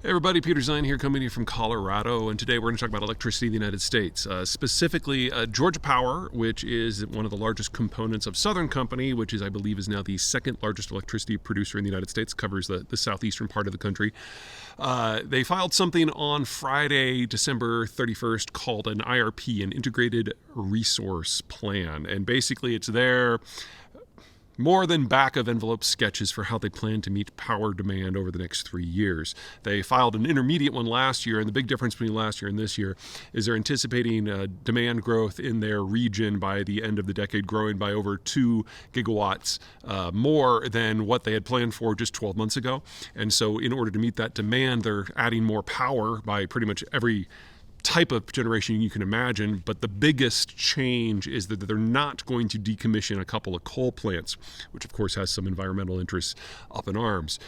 Hey everybody, Peter Zeihan here coming to you from Colorado, and today we're going to talk about electricity in the United States, specifically Georgia Power, which is one of the largest components of Southern Company, which I believe is now the second largest electricity producer in the United States, covers the southeastern part of the country. They filed something on Friday, December 31st, called an IRP, an Integrated Resource Plan, and basically it's their more than back-of-envelope sketches for how they plan to meet power demand over the next 3 years. They filed an intermediate one last year, and the big difference between last year and this year is they're anticipating demand growth in their region by the end of the decade, growing by over 2 gigawatts more than what they had planned for just 12 months ago. And so in order to meet that demand, they're adding more power by pretty much every type of generation you can imagine, but the biggest change is that they're not going to decommission a couple of coal plants, which of course has some environmental interests up in arms.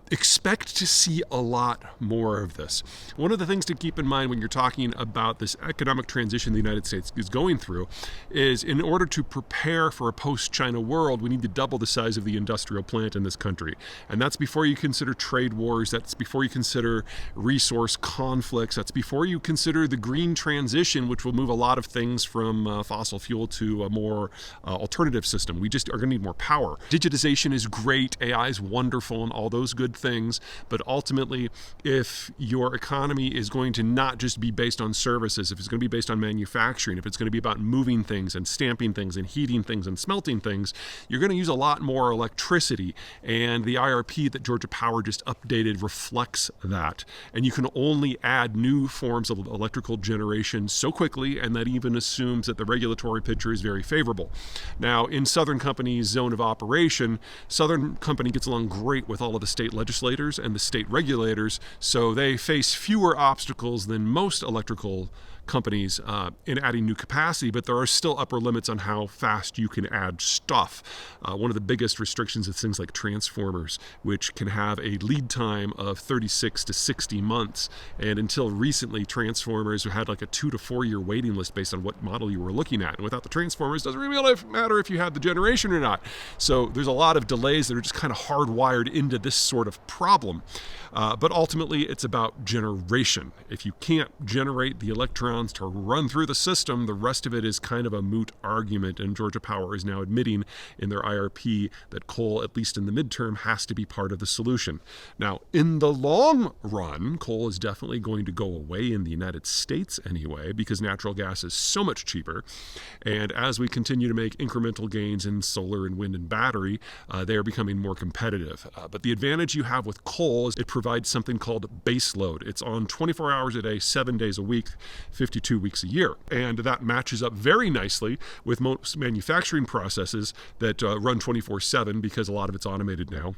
Expect to see a lot more of this. One of the things to keep in mind when you're talking about this economic transition the United States is going through is, in order to prepare for a post-China world, we need to double the size of the industrial plant in this country. And that's before you consider trade wars, that's before you consider resource conflicts, that's before you consider the green transition, which will move a lot of things from fossil fuel to a more alternative system. We just are going to need more power. Digitization is great, AI is wonderful, and all those good things, but ultimately, if your economy is going to not just be based on services, if it's going to be based on manufacturing, if it's going to be about moving things and stamping things and heating things and smelting things, you're going to use a lot more electricity, and the IRP that Georgia Power just updated reflects that. And you can only add new forms of electrical generation so quickly, and that even assumes that the regulatory picture is very favorable. Now, in Southern Company's zone of operation, Southern Company gets along great with all of the state legislators and the state regulators, so they face fewer obstacles than most electrical companies in adding new capacity, but there are still upper limits on how fast you can add stuff. One of the biggest restrictions is things like transformers, which can have a lead time of 36 to 60 months. And until recently, transformers had like a 2 to 4 year waiting list based on what model you were looking at. And without the transformers, it doesn't really matter if you had the generation or not. So there's a lot of delays that are just kind of hardwired into this sort of problem. But ultimately, it's about generation. If you can't generate the electrons to run through the system, the rest of it is kind of a moot argument, and Georgia Power is now admitting in their IRP that coal, at least in the midterm, has to be part of the solution. Now, in the long run, coal is definitely going to go away in the United States anyway, because natural gas is so much cheaper, and as we continue to make incremental gains in solar and wind and battery, they are becoming more competitive. But the advantage you have with coal is it provides something called base load. It's on 24 hours a day, 7 days a week, 52 weeks a year. And that matches up very nicely with most manufacturing processes that run 24/7, because a lot of it's automated now.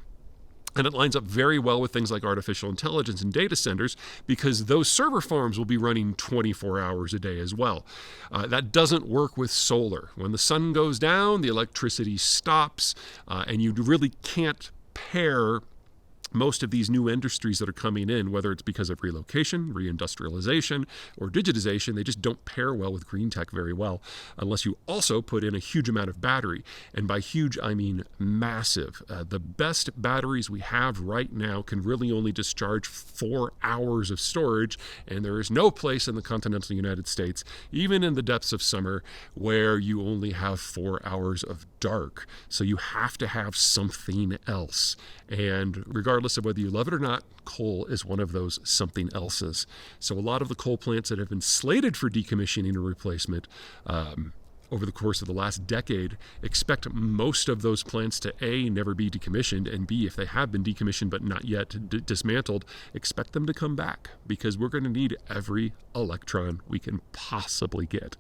And it lines up very well with things like artificial intelligence and data centers, because those server farms will be running 24 hours a day as well. That doesn't work with solar. When the sun goes down, the electricity stops, and you really can't pair most of these new industries that are coming in, whether it's because of relocation, reindustrialization, or digitization. They just don't pair well with green tech very well unless you also put in a huge amount of battery. And by huge, I mean massive. The best batteries we have right now can really only discharge 4 hours of storage, and there is no place in the continental United States, even in the depths of summer, where you only have 4 hours of dark. So you have to have something else. And regardless of whether you love it or not, coal is one of those something else's. So a lot of the coal plants that have been slated for decommissioning or replacement over the course of the last decade, expect most of those plants to A, never be decommissioned, and B, if they have been decommissioned but not yet dismantled, expect them to come back, because we're going to need every electron we can possibly get.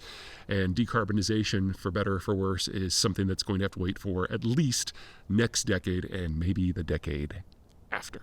And decarbonization, for better or for worse, is something that's going to have to wait for at least next decade and maybe the decade after.